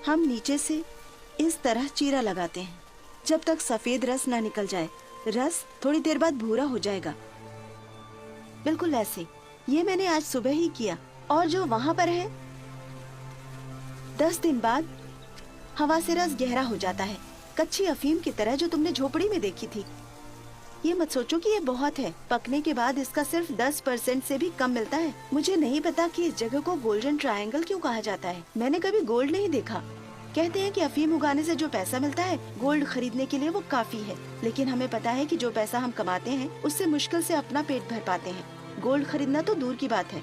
हम नीचे से इस तरह चीरा लगाते हैं जब तक सफेद रस ना निकल जाए। रस थोड़ी देर बाद भूरा हो जाएगा, बिल्कुल ऐसे। ये मैंने आज सुबह ही किया। और जो वहाँ पर है, 10 दिन बाद हवा से रस गहरा हो जाता है, कच्ची अफीम की तरह जो तुमने झोपड़ी में देखी थी। ये मत सोचो कि ये बहुत है, पकने के बाद इसका सिर्फ 10% से भी कम मिलता है। मुझे नहीं पता कि इस जगह को गोल्डन ट्रायंगल क्यों कहा जाता है। मैंने कभी गोल्ड नहीं देखा। कहते हैं कि अफीम उगाने से जो पैसा मिलता है, गोल्ड खरीदने के लिए वो काफी है। लेकिन हमें पता है कि जो पैसा हम कमाते हैं उससे मुश्किल से अपना पेट भर पाते हैं। गोल्ड खरीदना तो दूर की बात है।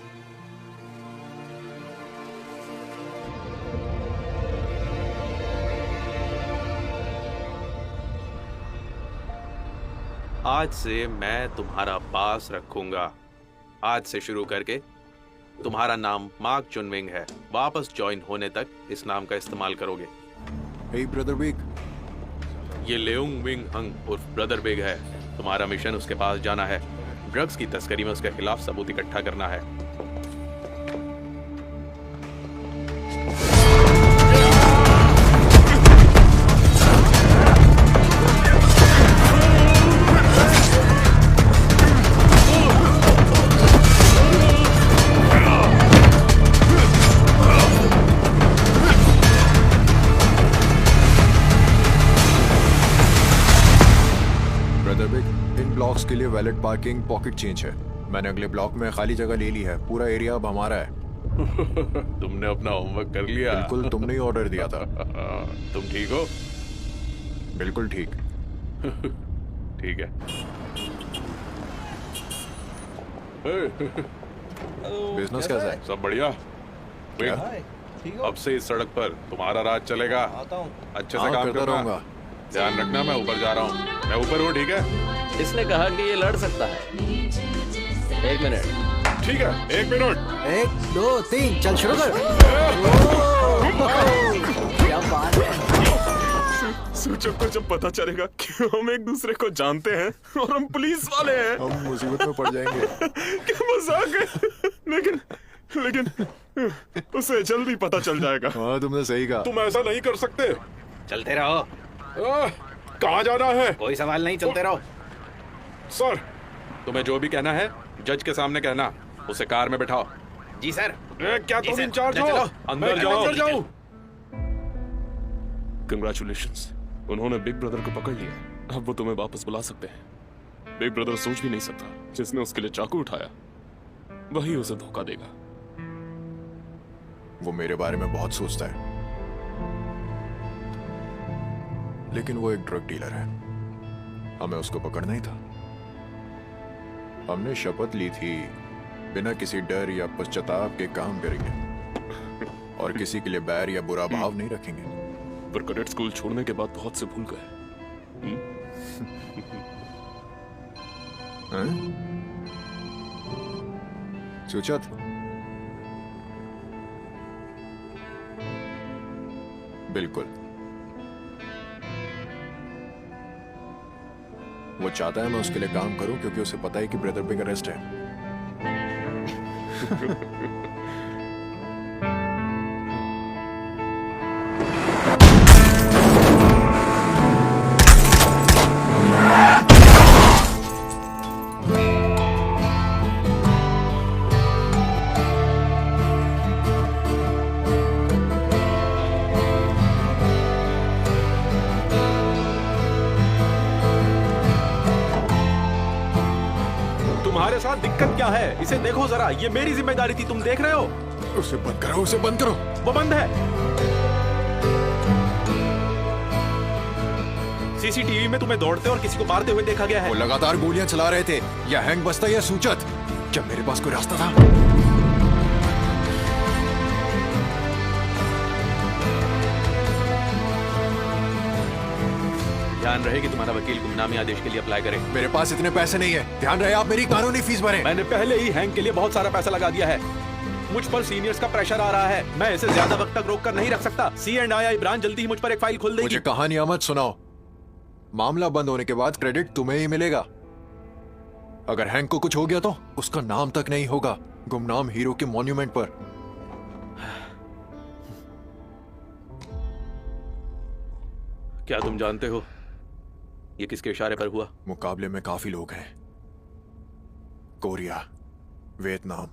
आज से मैं तुम्हारा पास रखूंगा। आज से शुरू करके तुम्हारा नाम मार्क चुनविंग है। वापस ज्वाइन होने तक इस नाम का इस्तेमाल करोगे। हे ब्रदर बिग। ये लेउंग विंग हंग उर्फ ब्रदर बिग है। तुम्हारा मिशन उसके पास जाना है। ड्रग्स की तस्करी में उसके खिलाफ सबूत इकट्ठा करना है। के लिए वैलेट पार्किंग पॉकेट चेंज है। मैंने अगले ब्लॉक में खाली जगह ले ली है। पूरा एरिया अब हमारा है। तुमने अपना होमवर्क कर लिया? बिल्कुल, तुमने ही ऑर्डर दिया था। तुम ठीक हो? बिल्कुल ठीक। ठीक है। बिजनेस कैसा है? सब बढ़िया। अब से इस सड़क पर तुम्हारा राज चलेगा। अच्छे से काम करना। रहूंगा। ध्यान रखना, मैं ऊपर जा रहा हूँ। मैं ऊपर हूँ, ठीक है? इसने कहा कि ये लड़ सकता है। 1 मिनट। ठीक है, 1 मिनट। 1 2 3 चल शुरू कर। क्या बात है। सूचक को जब पता चलेगा कि हम एक दूसरे को जानते हैं और हम पुलिस वाले हैं, हम मुसीबत में पड़ जाएंगे। क्या मजाक है। लेकिन उसे जल्दी पता चल जाएगा। हाँ, तुमने सही कहा। तुम ऐसा नहीं कर सकते। चलते रहो। कहाँ जाना है? कोई सवाल नहीं, चलते रहो। सर, तुम्हें जो भी कहना है जज के सामने कहना। उसे कार में बिठाओ। जी सर। क्या तुम इंचार्ज हो? अंदर जाओ। कंग्रेचुलेशंस, उन्होंने बिग ब्रदर को पकड़ लिया। अब वो तुम्हें वापस बुला सकते हैं। बिग ब्रदर सोच भी नहीं सकता, जिसने उसके लिए चाकू उठाया वही उसे धोखा देगा। वो मेरे बारे में बहुत सोचता है, लेकिन वो एक ड्रग डीलर है। हमें उसको पकड़ना ही था। हमने शपथ ली थी बिना किसी डर या पश्चाताप के काम करेंगे और किसी के लिए बैर या बुरा भाव नहीं रखेंगे। पर कैडेट स्कूल छोड़ने के बाद बहुत से भूल गए। सुचत, बिल्कुल। वो चाहता है मैं उसके लिए काम करूं क्योंकि उसे पता है कि ब्रदर बिग अरेस्ट है। तुम्हारे साथ दिक्कत क्या है? इसे देखो जरा, ये मेरी जिम्मेदारी थी, तुम देख रहे हो? उसे बंद करो, उसे बंद करो। वो बंद है। सीसीटीवी में तुम्हें दौड़ते और किसी को मारते हुए देखा गया है। वो लगातार गोलियां चला रहे थे। या हैंग बस्ता या सूचत। जब मेरे पास कोई रास्ता था। ध्यान रहे कि तुम्हारा वकील गुमनामी आदेश के लिए अप्लाई करे। मेरे पास इतने पैसे नहीं है। ध्यान रहे आप मेरी कानूनी फीस भरें। मैंने पहले ही हैंग के लिए बहुत सारा पैसा लगा दिया है। मुझ पर सीनियर्स का प्रेशर आ रहा है। मैं इसे ज्यादा वक्त तक रोक कर नहीं रख सकता। C&I ब्रांच जल्दी ही मुझ पर एक फाइल खोल देगी। मुझे कहानियां मत सुनाओ। मामला बंद होने के बाद क्रेडिट तुम्हें ही मिलेगा। अगर हैंग को कुछ हो गया तो उसका नाम तक नहीं होगा गुमनाम हीरो के मॉन्यूमेंट पर। क्या तुम जानते हो ये किसके इशारे पर हुआ? मुकाबले में काफी लोग हैं। कोरिया, वियतनाम,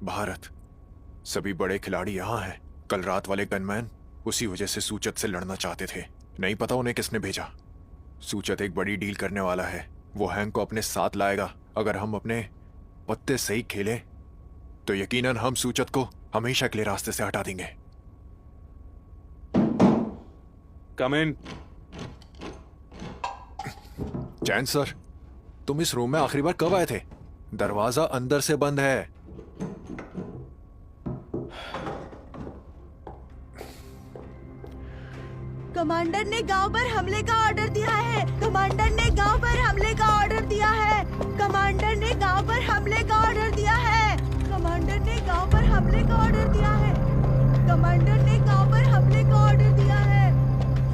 भारत, सभी बड़े खिलाड़ी यहाँ हैं। कल रात वाले गनमैन उसी वजह से सूचत से लड़ना चाहते थे। नहीं पता उन्हें किसने भेजा। सूचत एक बड़ी डील करने वाला है। वो हैंक को अपने साथ लाएगा। अगर हम अपने पत्ते सही खेले तो यकीनन हम सूचत को हमेशा के लिए रास्ते से हटा देंगे। कम इन। चैन सर, तुम इस रूम में आखिरी बार कब आए थे? दरवाजा अंदर से बंद है। कमांडर ने गांव पर हमले का ऑर्डर दिया है। कमांडर ने गांव पर हमले का ऑर्डर दिया है। कमांडर ने गांव पर हमले का ऑर्डर दिया है। कमांडर ने गांव पर हमले का ऑर्डर दिया है। कमांडर ने गांव पर हमले का ऑर्डर दिया है।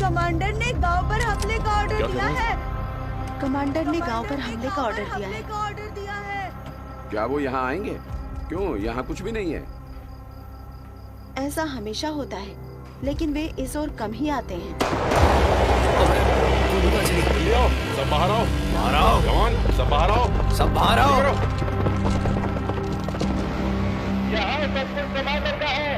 कमांडर ने गांव पर हमले का ऑर्डर दिया है। कमांडर ने गांव पर हमले का ऑर्डर दिया है। क्या वो यहाँ आएंगे? क्यों, यहाँ कुछ भी नहीं है। ऐसा हमेशा होता है, लेकिन वे इस ओर कम ही आते हैं। सब बाहर आओ। बाहर आओ। कौन? सब बाहर आओ। सब बाहर आओ। यहाँ सब कुछ कमांडर का है।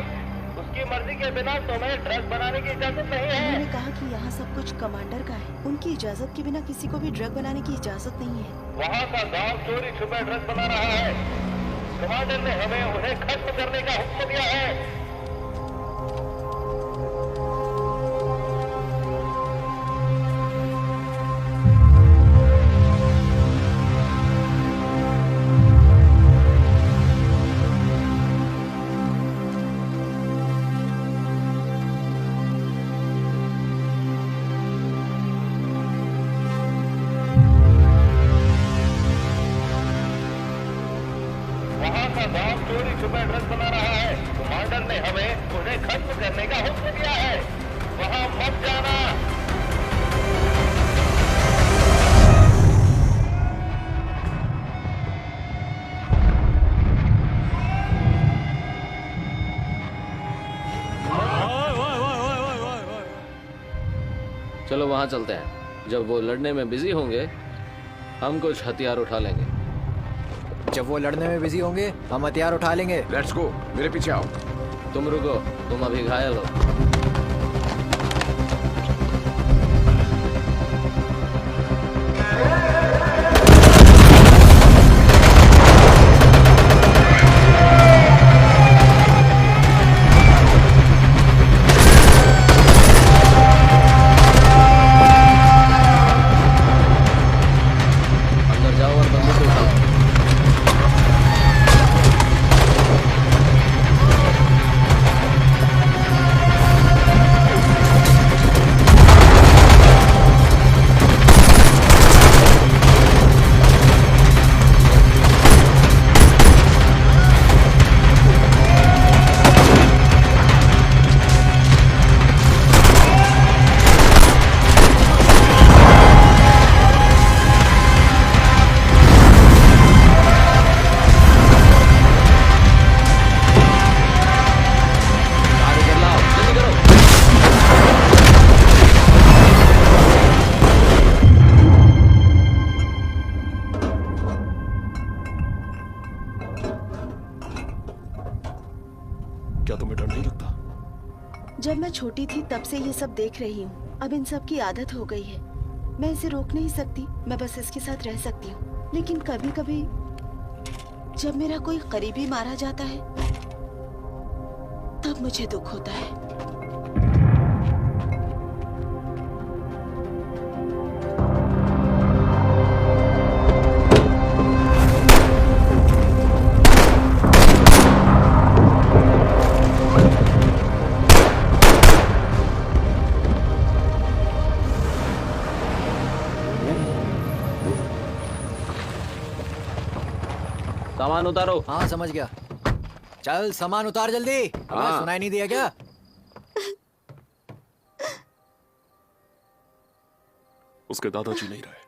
उसकी मर्जी के बिना तुम्हें ड्रग बनाने की इजाजत नहीं है। उन्होंने कहा कि यहाँ सब कुछ कमांडर का है। उनकी इजाजत के बिना किसी को भी ड्रग बनाने की इजाजत नहीं है। वहाँ का गांव चोरी छुपे ड्रग बना रहा है। कमांडर ने हमें उन्हें खत्म करने का हुक्म दिया है। वहाँ का गांव चोरी छुपे ड्रग बना रहा है। कमांडर ने हमें उन्हें खत्म करने का हुक्म दिया है। वहाँ मत जाना। चलो वहाँ चलते हैं। जब वो लड़ने में बिजी होंगे हम कुछ हथियार उठा लेंगे। जब वो लड़ने में बिजी होंगे हम हथियार उठा लेंगे। लेट्स गो, मेरे पीछे आओ। तुम रुको, तुम अभी घायल हो। अंदर जाओ और बंदूक उठाओ। कारीगर लाओ, जल्दी करो। क्या तुम्हें डर नहीं लगता? जब मैं छोटी थी तब से ये सब देख रही हूँ। अब इन सब की आदत हो गई है। मैं इसे रोक नहीं सकती। मैं बस इसके साथ रह सकती हूँ। लेकिन कभी कभी जब मेरा कोई करीबी मारा जाता है तब मुझे दुख होता है। सामान उतारो। हाँ समझ गया। चल सामान उतार जल्दी। हाँ। सुनाई नहीं दिया क्या? उसके दादाजी नहीं रहे।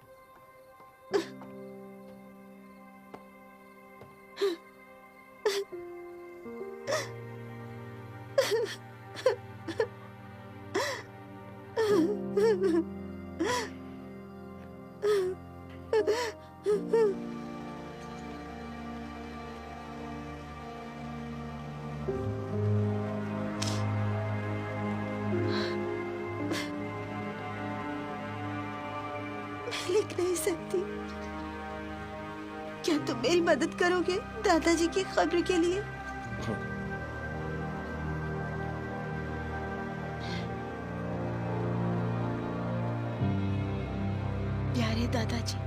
लिख नहीं सकती। क्या तुम मेरी मदद करोगे दादाजी की खबर के लिए? प्यारे दादाजी,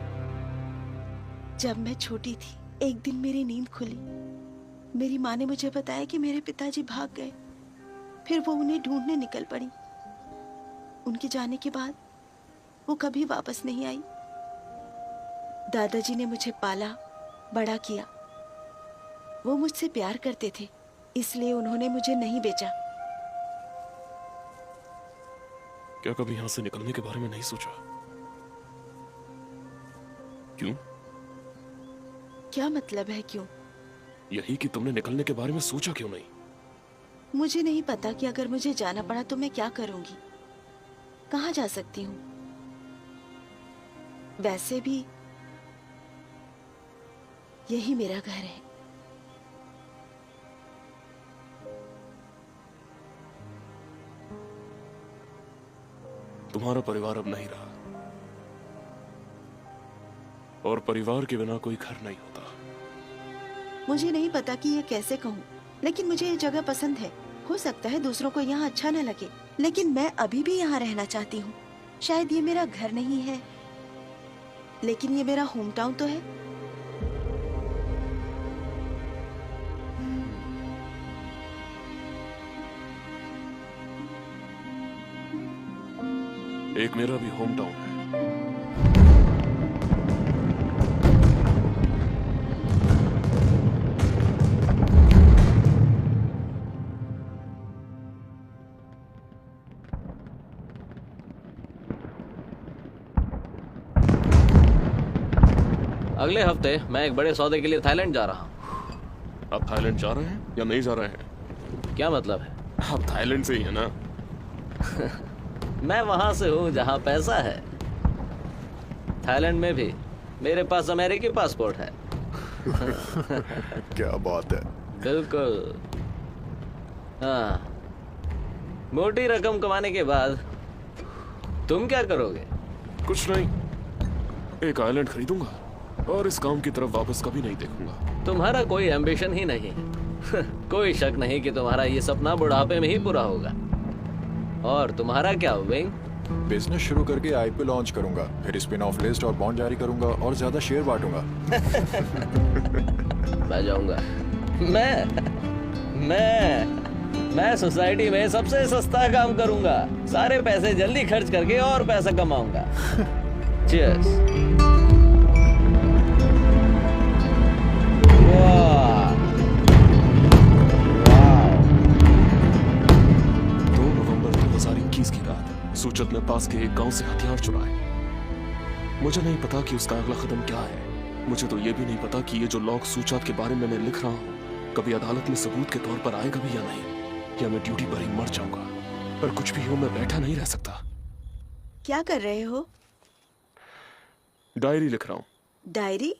जब मैं छोटी थी एक दिन मेरी नींद खुली। मेरी माँ ने मुझे बताया कि मेरे पिताजी भाग गए। फिर वो उन्हें ढूंढने निकल पड़ी। उनके जाने के बाद वो कभी वापस नहीं आई। दादाजी ने मुझे पाला, बड़ा किया। वो मुझसे प्यार करते थे, इसलिए उन्होंने मुझे नहीं बेचा। क्या कभी यहां से निकलने के बारे में नहीं सोचा? क्यों? क्या मतलब है क्यों? यही कि तुमने निकलने के बारे में सोचा क्यों नहीं? मुझे नहीं पता कि अगर मुझे जाना पड़ा तो मैं क्या करूंगी, कहाँ जा सकती हूँ। वैसे भी यही मेरा घर है। तुम्हारा परिवार अब नहीं रहा, और परिवार के बिना कोई घर नहीं होता। मुझे नहीं पता कि ये कैसे कहूँ, लेकिन मुझे ये जगह पसंद है। हो सकता है दूसरों को यहाँ अच्छा न लगे, लेकिन मैं अभी भी यहाँ रहना चाहती हूँ। शायद ये मेरा घर नहीं है, लेकिन ये मेरा होम टाउन तो है। एक मेरा भी होम टाउन है। अगले हफ्ते मैं एक बड़े सौदे के लिए थाईलैंड जा रहा हूँ। आप थाईलैंड जा रहे हैं या नहीं जा रहे हैं? क्या मतलब है? आप थाईलैंड से ही है ना? मैं वहां से हूँ जहाँ पैसा है। थाईलैंड में भी मेरे पास अमेरिकी पासपोर्ट है। क्या बात है। बिल्कुल। हाँ, मोटी रकम कमाने के बाद तुम क्या करोगे? कुछ नहीं, एक आइलैंड खरीदूंगा और इस काम की तरफ वापस कभी नहीं देखूंगा। तुम्हारा कोई एम्बिशन ही नहीं। कोई शक नहीं कि तुम्हारा ये सपना बुढ़ापे में ही पूरा होगा। और तुम्हारा क्या विंग? बिजनेस शुरू करके आईपीओ लॉन्च करूंगा, फिर स्पिन ऑफ लिस्ट और बॉन्ड जारी करूंगा और ज्यादा शेयर बांटूंगा। मैं जाऊंगा। मैं सोसाइटी में सबसे सस्ता काम करूंगा। सारे पैसे जल्दी खर्च करके और पैसा कमाऊंगा। Cheers. वाह, 2 नवंबर 2021 की रात सूचत ने पास के एक गांव से हथियार चुराए। मुझे नहीं पता कि उसका अगला कदम क्या है। मुझे तो ये भी नहीं पता कि ये जो लॉग सूचत के बारे में मैं लिख रहा हूँ कभी अदालत में सबूत के तौर पर आएगा भी या नहीं, या मैं ड्यूटी पर ही मर जाऊंगा। पर कुछ भी हो, मैं बैठा नहीं रह सकता। क्या कर रहे हो? डायरी लिख रहा हूँ। डायरी?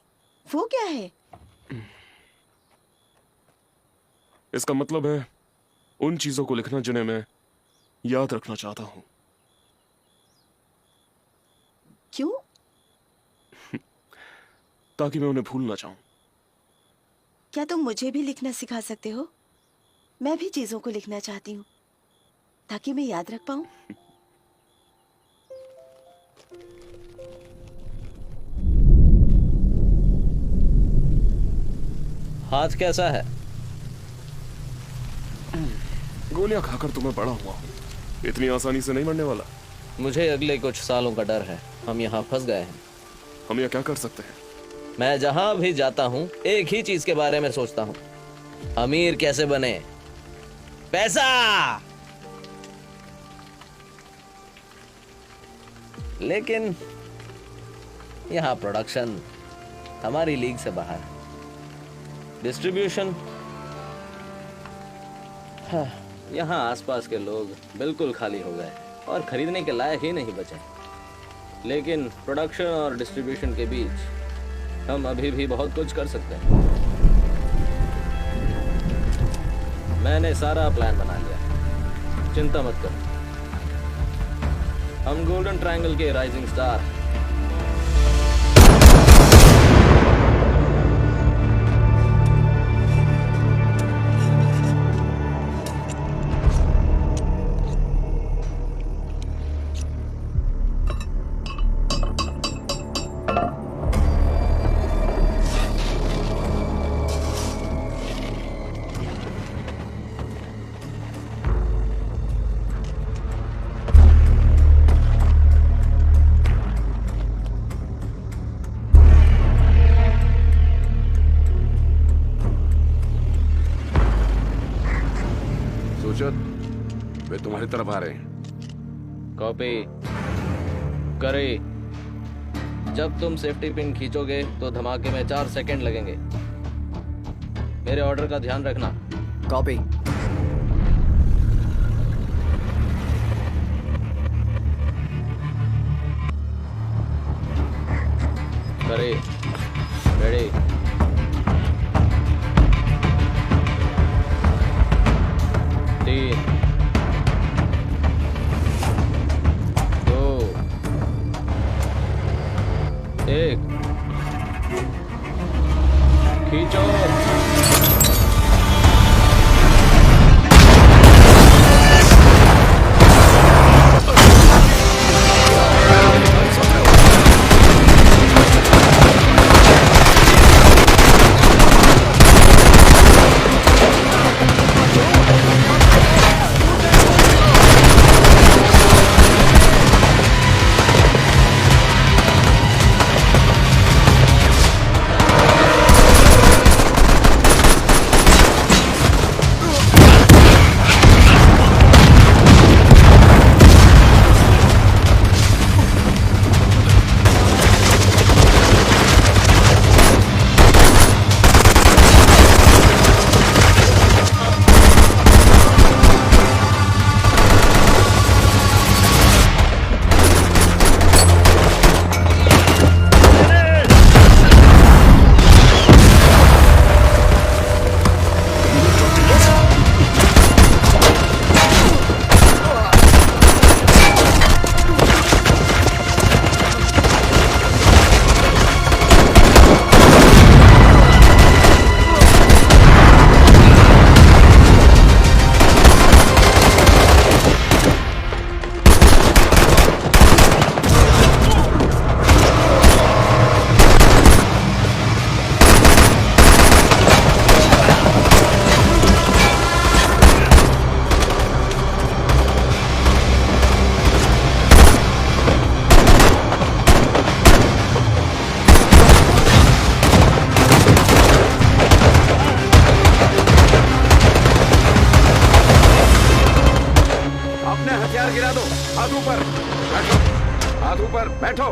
वो क्या है? इसका मतलब है उन चीजों को लिखना जिन्हें मैं याद रखना चाहता हूँ। क्यों? ताकि मैं उन्हें भूल ना जाऊं। क्या तुम मुझे भी लिखना सिखा सकते हो? मैं भी चीजों को लिखना चाहती हूँ ताकि मैं याद रख पाऊं। हाथ कैसा है? गोलियां खाकर तो मैं बड़ा हुआ हूँ, इतनी आसानी से नहीं मरने वाला। मुझे अगले कुछ सालों का डर है। हम यहाँ फंस गए हैं। हम यहाँ क्या कर सकते हैं? मैं जहां भी जाता हूँ एक ही चीज के बारे में सोचता हूँ, अमीर कैसे बने। पैसा। लेकिन यहाँ प्रोडक्शन हमारी लीग से बाहर है। डिस्ट्रीब्यूशन, यहाँ आसपास के लोग बिल्कुल खाली हो गए और खरीदने के लायक ही नहीं बचे। लेकिन प्रोडक्शन और डिस्ट्रीब्यूशन के बीच हम अभी भी बहुत कुछ कर सकते हैं। मैंने सारा प्लान बना लिया, चिंता मत करो। हम गोल्डन ट्रायंगल के राइजिंग स्टार तरफ आ रहे हैं। कॉपी करे। जब तुम सेफ्टी पिन खींचोगे तो धमाके में 4 सेकंड लगेंगे। मेरे ऑर्डर का ध्यान रखना। कॉपी। करे। रेडी। तीन, 2, 1 खींचो। हथियार गिरा दो। हाथ ऊपर बैठो, हाथ ऊपर बैठो।